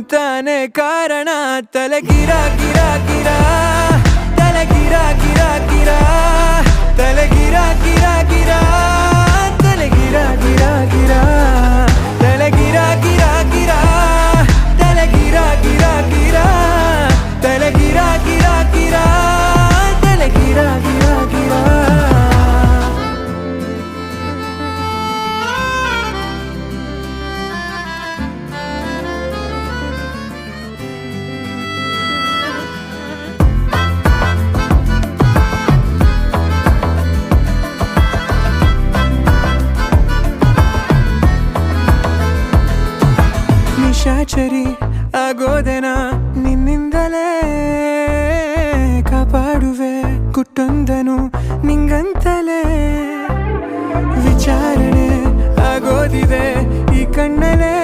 ತಾನೇ ಕಾರಣ ತಲೆ ಗಿರ ಗಿರ ಗಿರ ತಲೆ ಗಿರ ಗಿರ ಗಿರ ತಲೆ ಗಿರ ಗಿರ ಗಿರ ತಲೆ ಗಿರ ಗಿರ ಗಿರ ತಲೆ ಗಿರ ಗಿರ ಗಿರ ತಲೆ ಗಿರ ಗಿರ ಗಿರ ತಲೆ ಗಿರ ಗಿರ ಗಿರ ತಲೆ ಗಿರ ಗಿರ ಗಿರ ನಿಶಾಚರಿ ಆಗೋದೆನ ನಿನ್ನಿಂದಲೇ ಕಾಪಾಡುವೆ ಗುಟ್ಟೊಂದನು ನಿಂಗಂತಲೇ ವಿಚಾರಣೆ ಆಗೋದಿದೆ ಈ ಕಣ್ಣಲೇ